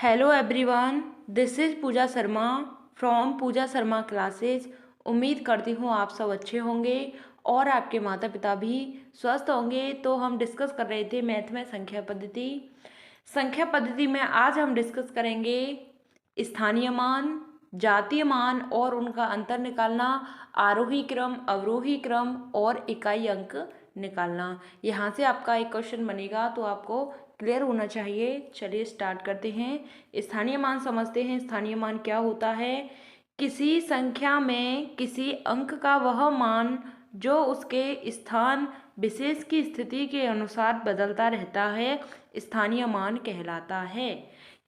Hello everyone, this is Pooja Sharma from Pooja Sharma classes. उम्मीद करती हूँ आप सब अच्छे होंगे और आपके माता पिता भी स्वस्थ होंगे। तो हम डिस्कस कर रहे थे मैथ में संख्या पद्धति। संख्या पद्धति में आज हम डिस्कस करेंगे स्थानीय मान, जातीय मान और उनका अंतर निकालना, आरोही क्रम, अवरोही क्रम और इकाई अंक निकालना। यहाँ से आपका एक क्वेश्चन बनेगा तो आपको क्लियर होना चाहिए। चलिए स्टार्ट करते हैं। स्थानीय मान समझते हैं। स्थानीय मान क्या होता है? किसी संख्या में किसी अंक का वह मान जो उसके स्थान विशेष की स्थिति के अनुसार बदलता रहता है, स्थानीय मान कहलाता है।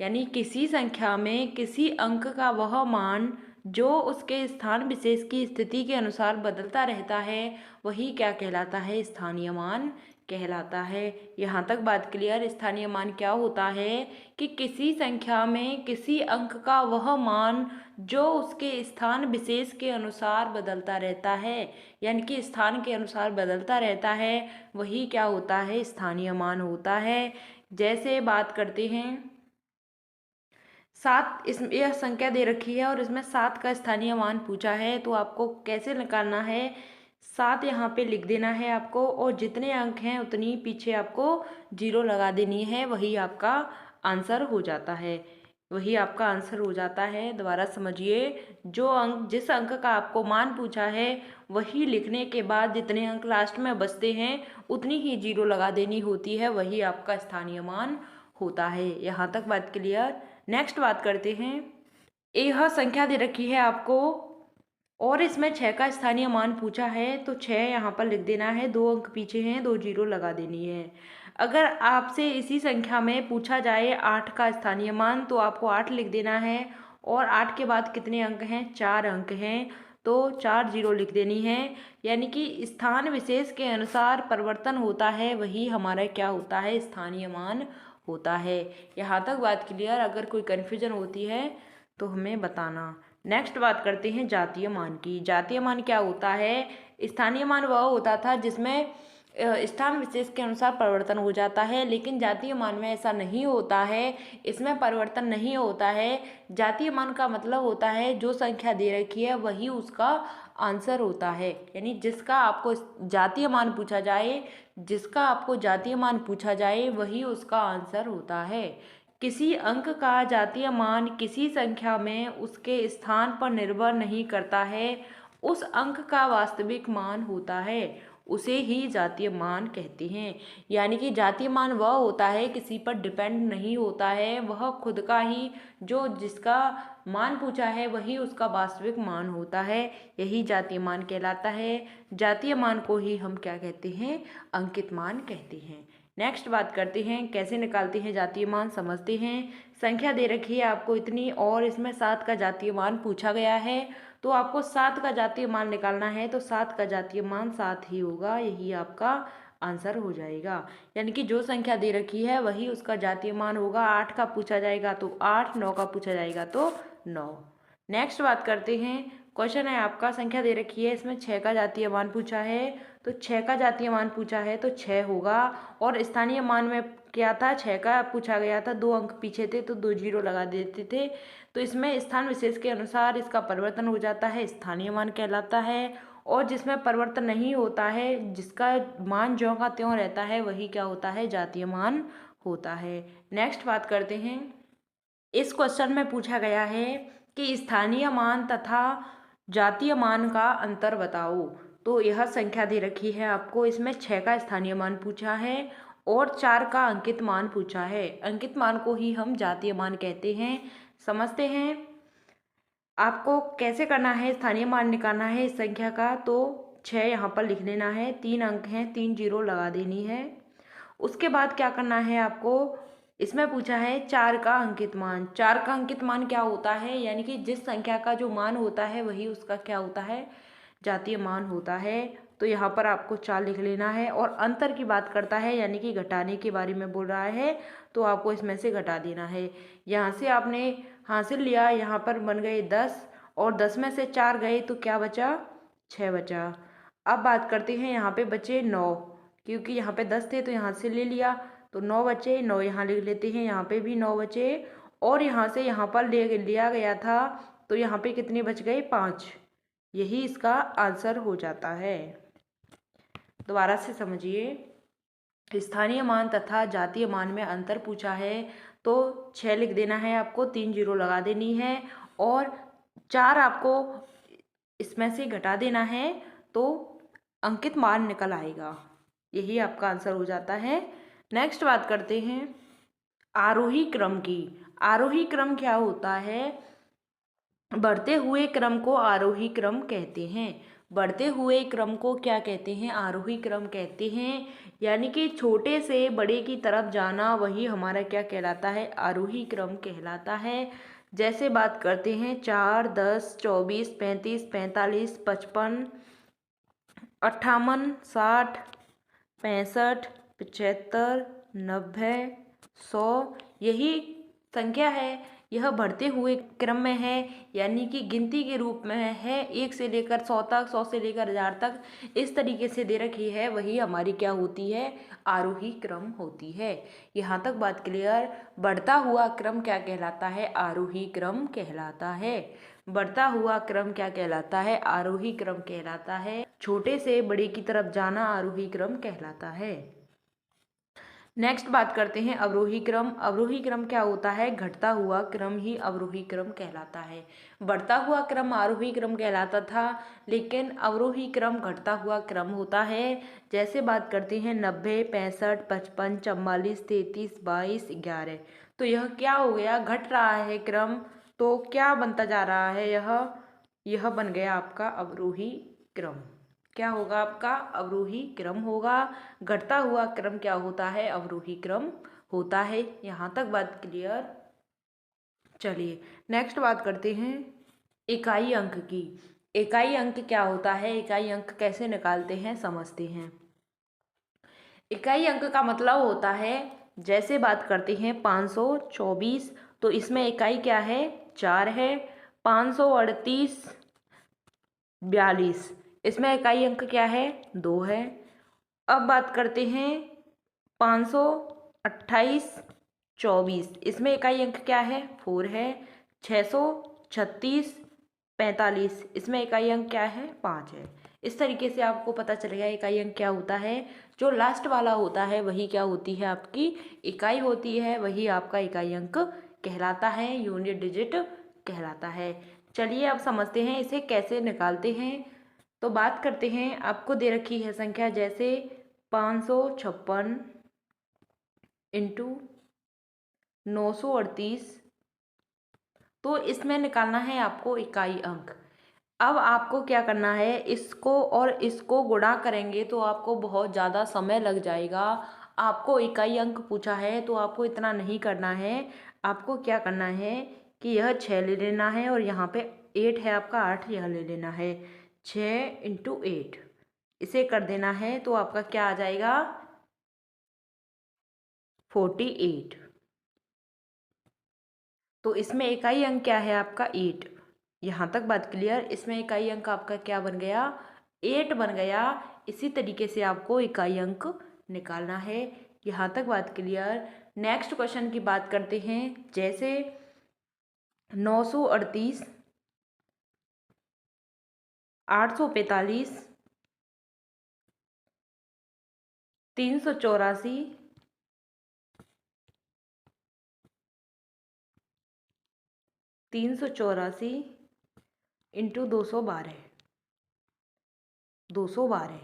यानी किसी संख्या में किसी अंक का वह मान जो उसके स्थान विशेष की स्थिति के अनुसार बदलता रहता है, वही क्या कहलाता है? स्थानीय मान कहलाता है। यहाँ तक बात क्लियर। स्थानीय मान क्या होता है कि किसी संख्या में किसी अंक का वह मान जो उसके स्थान विशेष के अनुसार बदलता रहता है, यानी कि स्थान के अनुसार बदलता रहता है, वही क्या होता है? स्थानीय मान होता है। जैसे बात करते हैं, 7 इसमें यह संख्या दे रखी है और इसमें 7 का स्थानीय मान पूछा है, तो आपको कैसे निकालना है? 7 यहाँ पे लिख देना है आपको और जितने अंक हैं उतनी पीछे आपको 0 लगा देनी है, वही आपका आंसर हो जाता है। वही आपका आंसर हो जाता है। दोबारा समझिए, जो अंक जिस अंक का आपको मान पूछा है वही लिखने के बाद जितने अंक लास्ट में बचते हैं उतनी ही 0 लगा देनी होती है, वही आपका स्थानीय मान होता है। यहाँ तक बात क्लियर। नेक्स्ट बात करते हैं। यह संख्या दे रखी है आपको और इसमें 6 का स्थानीय मान पूछा है, तो 6 यहाँ पर लिख देना है। 2 अंक पीछे हैं, 2 0 लगा देनी है। अगर आपसे इसी संख्या में पूछा जाए 8 का स्थानीय मान, तो आपको 8 लिख देना है और 8 के बाद कितने अंक हैं? 4 अंक हैं, तो 4 0 लिख देनी है। यानी कि स्थान विशेष के अनुसार परिवर्तन होता है, वही हमारा क्या होता है? स्थानीय मान होता है। यहाँ तक बात क्लियर। अगर कोई कन्फ्यूजन होती है तो हमें बताना। नेक्स्ट बात करते हैं जातीय मान की। जातीय मान क्या होता है? स्थानीय मान वह होता था जिसमें स्थान विशेष के अनुसार परिवर्तन हो जाता है, लेकिन जातीय मान में ऐसा नहीं होता है, इसमें परिवर्तन नहीं होता है। जातीय मान का मतलब होता है जो संख्या दे रखी है वही उसका आंसर होता है। यानी जिसका आपको जातीय मान पूछा जाए, वही उसका आंसर होता है। किसी अंक का जातीय मान किसी संख्या में उसके स्थान पर निर्भर नहीं करता है, उस अंक का वास्तविक मान होता है, उसे ही जातीय मान कहते हैं। यानी कि जातीय मान वह होता है किसी पर डिपेंड नहीं होता है, वह खुद का ही जो जिसका मान पूछा है वही उसका वास्तविक मान होता है, यही जातीय मान कहलाता है। जातीय मान को ही हम क्या कहते हैं? अंकित मान कहते हैं। नेक्स्ट बात करते हैं कैसे निकालते हैं जातीय मान, समझते हैं। संख्या दे रखी है आपको इतनी और इसमें 7 का जातीय मान पूछा गया है, तो आपको 7 का जातीय मान निकालना है, तो 7 का जातीय मान 7 ही होगा, यही आपका आंसर हो जाएगा। यानी कि जो संख्या दे रखी है वही उसका जातीय मान होगा। 8 का पूछा जाएगा तो 8, 9 का पूछा जाएगा तो 9। नेक्स्ट बात करते हैं। क्वेश्चन है आपका, संख्या दे रखी है, इसमें 6 का जातीय मान पूछा है, तो 6 का जातीय मान पूछा है तो 6 होगा। और स्थानीय मान में क्या था? 6 का पूछा गया था, 2 अंक पीछे थे तो 2 0 लगा देते थे, तो इसमें स्थान विशेष के अनुसार इसका परिवर्तन हो जाता है, स्थानीय मान कहलाता है। और जिसमें परिवर्तन नहीं होता है, जिसका मान ज्यों का त्यों रहता है, वही क्या होता है? जातीय मान होता है। नेक्स्ट बात करते हैं। इस क्वेश्चन में पूछा गया है कि स्थानीय मान तथा जातीय मान का अंतर बताओ। तो यह संख्या दे रखी है आपको, इसमें 6 का स्थानीय मान पूछा है और 4 का अंकित मान पूछा है। अंकित मान को ही हम जातीय मान कहते हैं। समझते हैं आपको कैसे करना है। स्थानीय मान निकालना है इस संख्या का, तो 6 यहाँ पर लिख लेना है, 3 अंक हैं, 3 0 लगा देनी है। उसके बाद क्या करना है आपको? इसमें पूछा है 4 का अंकित मान। 4 का अंकित मान क्या होता है? यानी कि जिस संख्या का जो मान होता है वही उसका क्या होता है? जातीय मान होता है। तो यहाँ पर आपको 4 लिख लेना है। और अंतर की बात करता है, यानी कि घटाने के बारे में बोल रहा है, तो आपको इसमें से घटा देना है। यहाँ से आपने हासिल लिया, यहाँ पर बन गए 10 और 10 में से 4 गए तो क्या बचा? 6 बचा। अब बात करते हैं, यहाँ पे बचे 9, क्योंकि यहाँ पे 10 थे तो यहाँ से ले लिया, तो 9 बचे, 9 यहाँ लिख लेते हैं, यहाँ पे भी 9 बचे। और यहाँ से यहाँ पर लिया गया था, तो यहाँ पे कितने बच गए? 5। यही इसका आंसर हो जाता है। दोबारा से समझिए, स्थानीय मान तथा जातीय मान में अंतर पूछा है, तो 6 लिख देना है आपको, 3 जीरो लगा देनी है, और 4 आपको इसमें से घटा देना है, तो अंकित मान निकल आएगा। यही आपका आंसर हो जाता है। नेक्स्ट बात करते हैं आरोही क्रम की। आरोही क्रम क्या होता है? बढ़ते हुए क्रम को आरोही क्रम कहते हैं। बढ़ते हुए क्रम को क्या कहते हैं? आरोही क्रम कहते हैं। यानी कि छोटे से बड़े की तरफ जाना, वही हमारा क्या कहलाता है? आरोही क्रम कहलाता है। जैसे बात करते हैं 4, 10, 24, 35, 45, 55, 58, 60, 65, 75, 90, 100, यही संख्या है। यह बढ़ते हुए क्रम में है, यानी कि गिनती के रूप में है। 1 से लेकर 100 तक, 100 से लेकर 1000 तक इस तरीके से दे रखी है, वही हमारी क्या होती है? आरोही क्रम होती है। यहाँ तक बात क्लियर? बढ़ता हुआ क्रम क्या कहलाता है? आरोही क्रम कहलाता है। बढ़ता हुआ क्रम क्या कहलाता है? आरोही क्रम कहलाता है। छोटे से बड़े की तरफ जाना आरोही क्रम कहलाता है। नेक्स्ट बात करते हैं अवरोही क्रम। अवरोही क्रम क्या होता है? घटता हुआ क्रम ही अवरोही क्रम कहलाता है। बढ़ता हुआ क्रम आरोही क्रम कहलाता था, लेकिन अवरोही क्रम घटता हुआ क्रम होता है। जैसे बात करते हैं 90, 65, 55, 44, 33, 22, 11, तो यह क्या हो गया? घट रहा है क्रम, तो क्या बनता जा रहा है? यह बन गया आपका अवरोही क्रम। क्या होगा आपका? अवरोही क्रम होगा। घटता हुआ क्रम क्या होता है? अवरोही क्रम होता है। यहाँ तक बात क्लियर? चलिए नेक्स्ट बात करते हैं इकाई अंक की। इकाई अंक क्या होता है? इकाई अंक कैसे निकालते हैं, समझते हैं। इकाई अंक का मतलब होता है, जैसे बात करते हैं 524, तो इसमें इकाई क्या है? 4 है। 538, 42, इसमें इकाई अंक क्या है? 2 है। अब बात करते हैं 528, 24, इसमें इकाई अंक क्या है? 4 है। 636, 45, इसमें इकाई अंक क्या है? 5 है। इस तरीके से आपको पता चलेगा इकाई अंक क्या होता है। जो लास्ट वाला होता है वही क्या होती है? आपकी इकाई होती है, वही आपका इकाई अंक कहलाता है, यूनिट डिजिट कहलाता है। चलिए अब समझते हैं इसे कैसे निकालते हैं। तो बात करते हैं, आपको दे रखी है संख्या जैसे 556 इंटू 938, तो इसमें निकालना है आपको इकाई अंक। अब आपको क्या करना है, इसको और इसको गुणा करेंगे तो आपको बहुत ज़्यादा समय लग जाएगा। आपको इकाई अंक पूछा है तो आपको इतना नहीं करना है। आपको क्या करना है कि यह 6 ले लेना है, और यहाँ पे 8 है आपका, 8 यह ले लेना है। 6 इंटू 8 इसे कर देना है, तो आपका क्या आ जाएगा? 48। तो इसमें इकाई अंक क्या है आपका? 8। यहाँ तक बात क्लियर? इसमें इकाई अंक आपका क्या बन गया? 8 बन गया। इसी तरीके से आपको इकाई अंक निकालना है। यहाँ तक बात क्लियर? नेक्स्ट क्वेश्चन की बात करते हैं, जैसे 938, 845, 384, 384 इंटू 212, 212,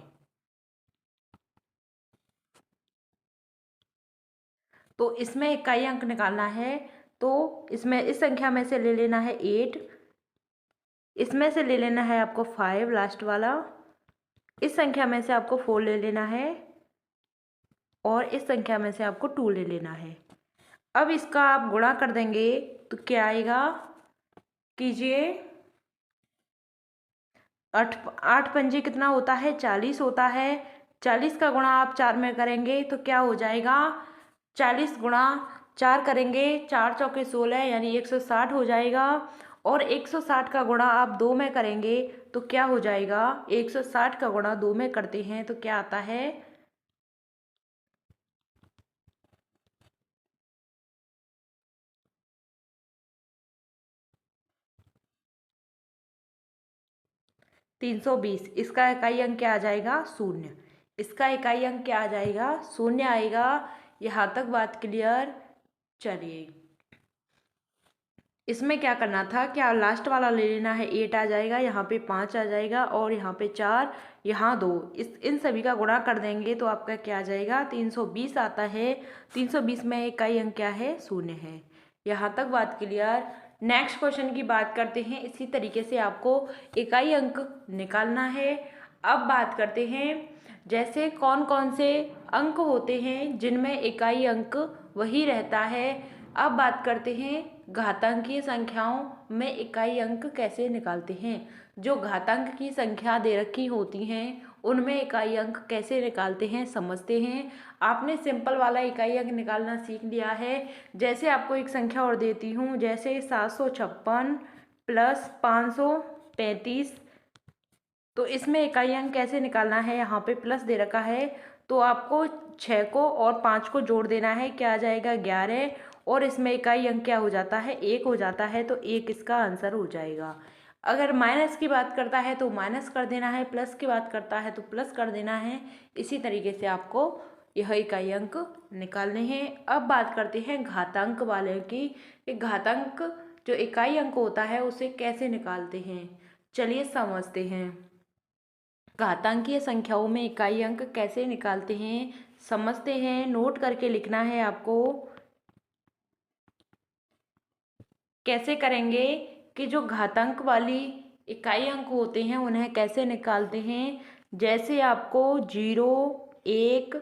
तो इसमें इकाई अंक निकालना है। तो इसमें इस संख्या में से ले लेना है 8, इसमें से ले लेना है आपको 5 लास्ट वाला, इस संख्या में से आपको 4 ले लेना है, और इस संख्या में से आपको 2 ले लेना है। अब इसका आप गुणा कर देंगे तो क्या आएगा? कीजिए, 8 8 पंजे कितना होता है? 40 होता है। 40 का गुणा आप 4 में करेंगे तो क्या हो जाएगा? 40 गुणा 4 करेंगे, 4 चौके 16, यानी 160 हो जाएगा। और 160 का गुणा आप 2 में करेंगे तो क्या हो जाएगा? 160 का गुणा 2 में करते हैं तो क्या आता है? 320, इसका इकाई अंक क्या आ जाएगा? शून्य। इसका इकाई अंक क्या आ जाएगा? शून्य आएगा। यहाँ तक बात क्लियर? चलिए, इसमें क्या करना था, क्या लास्ट वाला ले लेना है, 8 आ जाएगा, यहाँ पे 5 आ जाएगा और यहाँ पे 4, यहाँ 2, इन सभी का गुणा कर देंगे तो आपका क्या आ जाएगा? 320 आता है। 320 में इकाई अंक क्या है? शून्य है। यहाँ तक बात क्लियर? नेक्स्ट क्वेश्चन की बात करते हैं। इसी तरीके से आपको इकाई अंक निकालना है। अब बात करते हैं, जैसे कौन कौन से अंक होते हैं जिनमें इकाई अंक वही रहता है। अब बात करते हैं घातांकीय संख्याओं में इकाई अंक कैसे निकालते हैं। जो घातांक की संख्या दे रखी होती हैं उनमें इकाई अंक कैसे निकालते हैं समझते हैं। आपने सिंपल वाला इकाई अंक निकालना सीख लिया है। जैसे आपको एक संख्या और देती हूँ, जैसे 756 प्लस 535, तो इसमें इकाई अंक कैसे निकालना है। यहाँ पे प्लस दे रखा है तो आपको 6 को और 5 को जोड़ देना है, क्या आ जाएगा? 11। और इसमें इकाई अंक क्या हो जाता है? 1 हो जाता है, तो 1 इसका आंसर हो जाएगा। अगर माइनस की बात करता है तो माइनस कर देना है, प्लस की बात करता है तो प्लस कर देना है। इसी तरीके से आपको यह इकाई अंक निकालने हैं। अब बात करते हैं घातांक वाले की, कि घातांक जो इकाई अंक होता है उसे कैसे निकालते हैं। चलिए समझते हैं। घातांकीय संख्याओं में इकाई अंक कैसे निकालते हैं समझते हैं। नोट करके लिखना है आपको। कैसे करेंगे कि जो घातांक वाली इकाई अंक होते हैं उन्हें कैसे निकालते हैं। जैसे आपको 0, 1,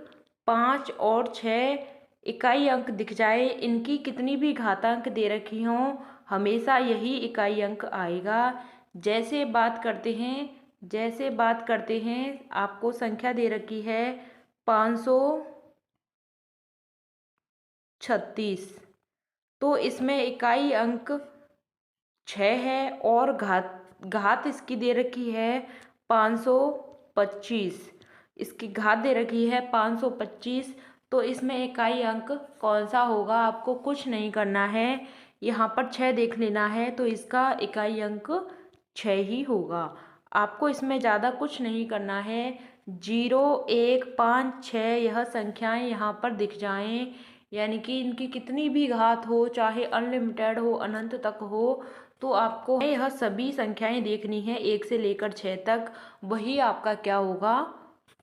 5 और 6 इकाई अंक दिख जाए, इनकी कितनी भी घातांक दे रखी हों, हमेशा यही इकाई अंक आएगा। जैसे बात करते हैं आपको संख्या दे रखी है 536, तो इसमें इकाई अंक 6 है और घात इसकी दे रखी है 525। इसकी घात दे रखी है 525, तो इसमें इकाई अंक कौन सा होगा? आपको कुछ नहीं करना है, यहाँ पर 6 देख लेना है तो इसका इकाई अंक 6 ही होगा। आपको इसमें ज़्यादा कुछ नहीं करना है। 0, 1, 5, 6 यह संख्याएं यहाँ पर दिख जाएं, यानी कि इनकी कितनी भी घात हो, चाहे अनलिमिटेड हो, अनंत तक हो, तो आपको यह सभी संख्याएं देखनी है 1 से लेकर 6 तक। वही आपका क्या होगा?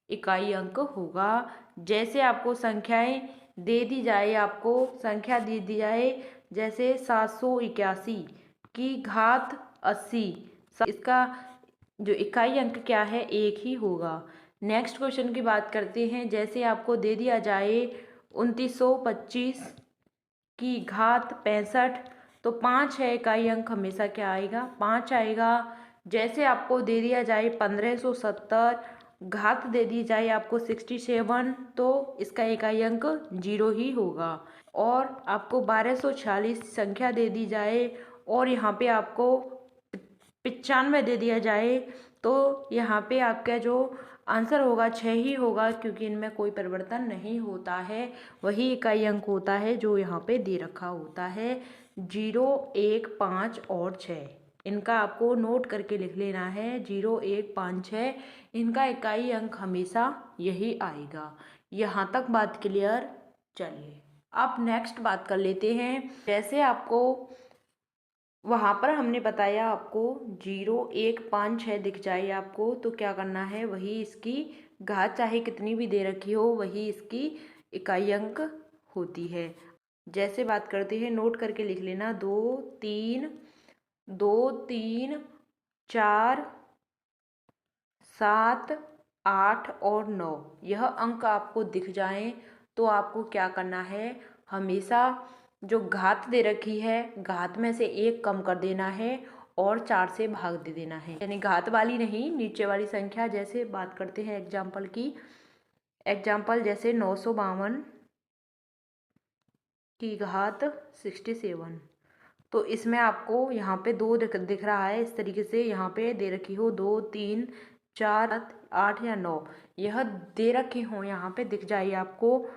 इकाई अंक होगा। जैसे आपको संख्याएं दे दी जाए, आपको संख्या दे दी जाए जैसे 781 की घात 80, इसका जो इकाई अंक क्या है? 1 ही होगा। नेक्स्ट क्वेश्चन की बात करते हैं। जैसे आपको दे दिया जाए 2925 की घात 65, तो 5 है, इकाई अंक हमेशा क्या आएगा? 5 आएगा। जैसे आपको दे दिया जाए 1570, घात दे दी जाए आपको 67, तो इसका इकाई अंक 0 ही होगा। और आपको 1246 संख्या दे दी जाए और यहाँ पे आपको 95 दे दिया जाए, तो यहाँ पे आपका जो आंसर होगा 6 ही होगा, क्योंकि इनमें कोई परिवर्तन नहीं होता है। वही इकाई अंक होता है जो यहाँ पे दे रखा होता है। 0, 1, 5 और 6 इनका आपको नोट करके लिख लेना है। 0, 1, 5, 6 इनका इकाई अंक हमेशा यही आएगा। यहाँ तक बात क्लियर? चलिए अब नेक्स्ट बात कर लेते हैं। जैसे आपको वहाँ पर हमने बताया आपको 0, 1, 5, 6 दिख जाए आपको, तो क्या करना है? वही इसकी घात चाहे कितनी भी दे रखी हो, वही इसकी इकाई अंक होती है। जैसे बात करते हैं, नोट करके लिख लेना। 2, 3, 4, 7, 8 और 9 यह अंक आपको दिख जाएं, तो आपको क्या करना है? हमेशा जो घात दे रखी है, घात में से 1 कम कर देना है और 4 से भाग दे देना है, यानी घात वाली नहीं, नीचे वाली संख्या। जैसे बात करते हैं एग्जाम्पल की, जैसे 952 की घात 67, तो इसमें आपको यहाँ पे 2 दिख रहा है। इस तरीके से यहाँ पे दे रखी हो 2, 3, 4, 8 या 9 यह दे रखे हों, यहाँ पे दिख जाए आपको,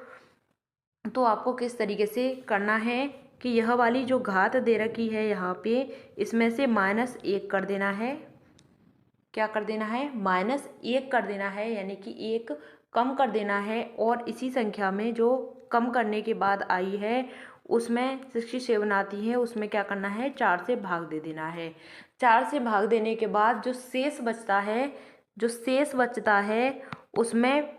तो आपको किस तरीके से करना है कि यह वाली जो घात दे रखी है यहाँ पे, इसमें से -1 कर देना है। क्या कर देना है, -1 कर देना है, यानी कि 1 कम कर देना है। और इसी संख्या में जो कम करने के बाद आई है उसमें 67 आती है, उसमें क्या करना है, 4 से भाग दे देना है। 4 से भाग देने के बाद जो शेष बचता है, उसमें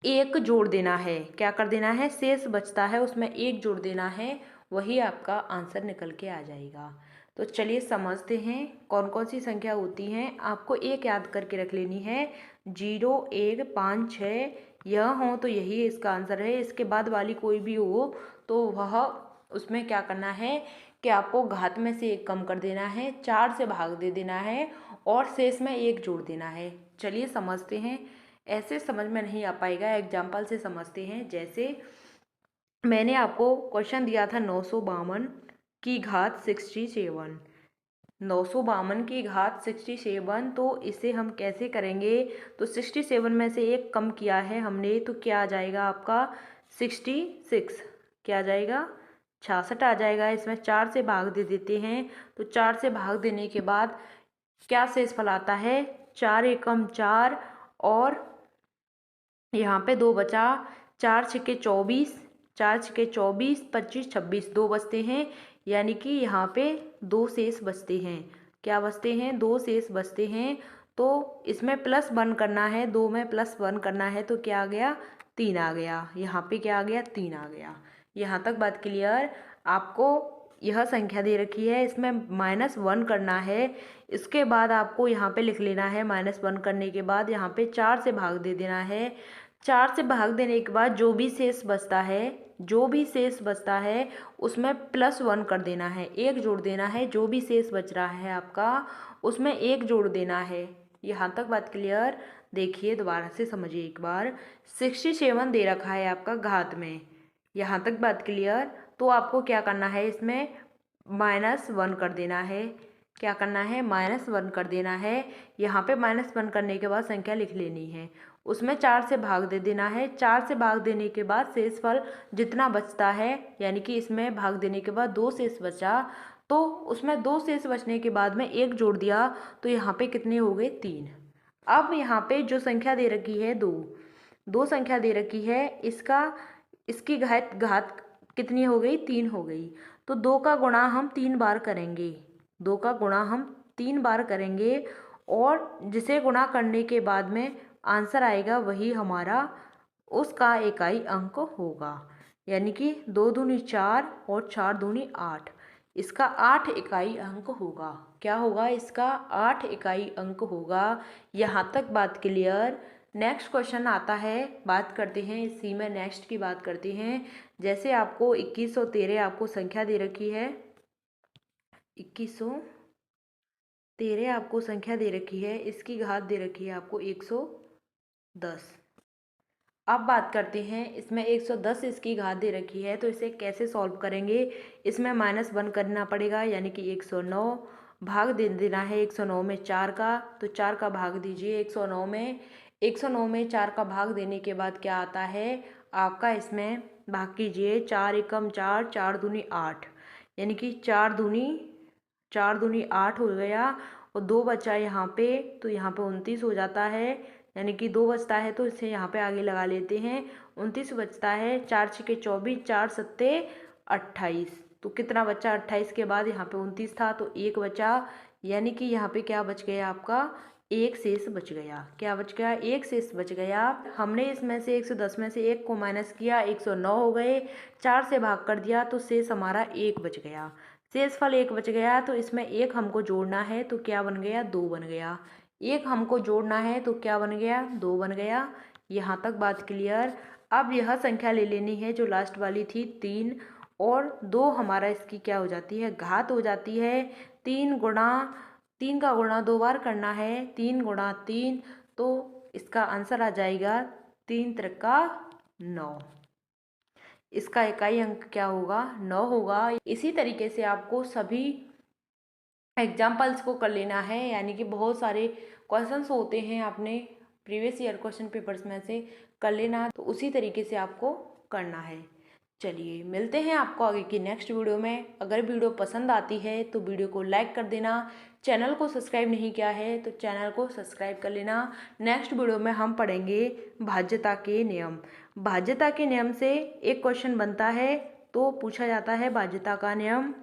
1 जोड़ देना है। क्या कर देना है, शेष बचता है उसमें 1 जोड़ देना है, वही आपका आंसर निकल के आ जाएगा। तो चलिए समझते हैं कौन कौन सी संख्या होती हैं। आपको एक याद करके रख लेनी है, 0, 1, 5, 6 यह हो तो यही इसका आंसर है। इसके बाद वाली कोई भी हो तो वह उसमें क्या करना है कि आपको घात में से 1 कम कर देना है, 4 से भाग दे देना है और शेष में 1 जोड़ देना है। चलिए समझते हैं। ऐसे समझ में नहीं आ पाएगा, एग्जाम्पल से समझते हैं। जैसे मैंने आपको क्वेश्चन दिया था 952 की घात 67, 952 की घात 67, तो इसे हम कैसे करेंगे। तो 67 में से 1 कम किया है हमने, तो क्या आ जाएगा आपका 66, क्या आ जाएगा 66 आ जाएगा। इसमें 4 से भाग दे देते हैं, तो 4 से भाग देने के बाद क्या शेषफल आता है, 4 एकम 4 और यहाँ पे 2 बचा, 4 छक्के 24, 4 छक्के 24, 25, 26 2 बचते हैं, यानी कि यहाँ पे 2 शेष बचते हैं। क्या बचते हैं, 2 शेष बचते हैं। तो इसमें +1 करना है, 2 में +1 करना है, तो क्या आ गया, 3 आ गया। यहाँ पे क्या आ गया, 3 आ गया। यहाँ तक बात क्लियर। आपको यह संख्या दे रखी है, इसमें -1 करना है। इसके बाद आपको यहाँ पे लिख लेना है, -1 करने के बाद यहाँ पे 4 से भाग दे देना है। 4 से भाग देने के बाद जो भी शेष बचता है उसमें +1 कर देना है, 1 जोड़ देना है। जो भी शेष बच रहा है आपका उसमें 1 जोड़ देना है। यहाँ तक बात क्लियर। देखिए दोबारा से समझिए एक बार, 67 दे रखा है आपका घात में, यहाँ तक बात क्लियर। तो आपको क्या करना है, इसमें -1 कर देना है। क्या करना है, -1 कर देना है। यहाँ पे -1 करने के बाद संख्या लिख लेनी है, उसमें 4 से भाग दे देना है। 4 से भाग देने के बाद शेषफल जितना बचता है, यानी कि इसमें भाग देने के बाद 2 शेष बचा, तो उसमें 2 शेष बचने के बाद में 1 जोड़ दिया, तो यहाँ पे कितने हो गए, 3। अब यहाँ पे जो संख्या दे रखी है 2 संख्या दे रखी है, इसकी घात कितनी हो गई, 3 हो गई। तो 2 का गुणा हम 3 बार करेंगे, 2 का गुणा हम 3 बार करेंगे, और जिसे गुणा करने के बाद में आंसर आएगा वही हमारा उसका इकाई अंक होगा। यानी कि 2 दूनी 4 और 4 दूनी 8, इसका 8 इकाई अंक होगा। क्या होगा, इसका 8 इकाई अंक होगा। यहाँ तक बात क्लियर। नेक्स्ट क्वेश्चन आता है, बात करते हैं इसी में, नेक्स्ट की बात करते हैं। जैसे आपको 2113 आपको संख्या दे रखी है, 2113 आपको संख्या दे रखी है, इसकी घात दे रखी है आपको 110। अब बात करते हैं, इसमें 110 इसकी घात दे रखी है, तो इसे कैसे सॉल्व करेंगे। इसमें -1 करना पड़ेगा, यानी कि 109 भाग दे देना है 109 में 4 का, तो 4 का भाग दीजिए 109 में। 109 में 4 का भाग देने के बाद क्या आता है आपका, इसमें भाग कीजिए, 4 एकम 4, 4 दूनी 8, यानी कि 4 दूनी 8 हो गया, और 2 बचा यहाँ पे, तो यहाँ पे 29 हो जाता है। यानी कि 2 बचता है तो इसे यहाँ पे आगे लगा लेते हैं, 29 बचता है। 4 छक्के 24, 4 सत्ते 28, तो कितना बचा, 28 के बाद यहाँ पे 29 था तो 1 बचा, यानी कि यहाँ पे क्या बच गया आपका, 1 शेष बच गया। क्या बच गया, 1 शेष बच गया। हमने इसमें से 110 में से 1 को माइनस किया, 109 हो गए, 4 से भाग कर दिया तो शेष हमारा 1 बच गया। शेषफल 1 बच गया, तो इसमें 1 हमको जोड़ना है, तो क्या बन गया, 2 बन गया। 1 हमको जोड़ना है तो क्या बन गया, 2 बन गया। यहाँ तक बात क्लियर। अब यह संख्या ले लेनी है जो लास्ट वाली थी 3, और 2 हमारा इसकी क्या हो जाती है, घात हो जाती है। 3 का गुणा 2 बार करना है, 3 गुणा 3, तो इसका आंसर आ जाएगा 3 त्रिका 9। इसका इकाई अंक क्या होगा, 9 होगा। इसी तरीके से आपको सभी एग्जाम्पल्स को कर लेना है, यानी कि बहुत सारे क्वेश्चंस होते हैं अपने प्रीवियस ईयर क्वेश्चन पेपर्स में से, कर लेना, तो उसी तरीके से आपको करना है। चलिए मिलते हैं आपको आगे की नेक्स्ट वीडियो में। अगर वीडियो पसंद आती है तो वीडियो को लाइक कर देना, चैनल को सब्सक्राइब नहीं किया है तो चैनल को सब्सक्राइब कर लेना। नेक्स्ट वीडियो में हम पढ़ेंगे भाज्यता के नियम। भाज्यता के नियम से एक क्वेश्चन बनता है तो पूछा जाता है भाज्यता का नियम,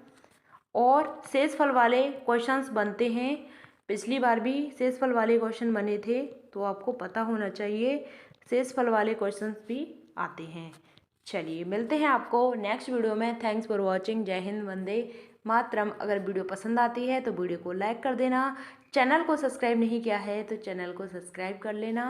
और शेषफल वाले क्वेश्चंस बनते हैं। पिछली बार भी शेषफल वाले क्वेश्चन बने थे तो आपको पता होना चाहिए, शेषफल वाले क्वेश्चंस भी आते हैं। चलिए मिलते हैं आपको नेक्स्ट वीडियो में। Thanks for watching. जय हिंद, वंदे मातरम। अगर वीडियो पसंद आती है तो वीडियो को लाइक कर देना। चैनल को सब्सक्राइब नहीं किया है तो चैनल को सब्सक्राइब कर लेना।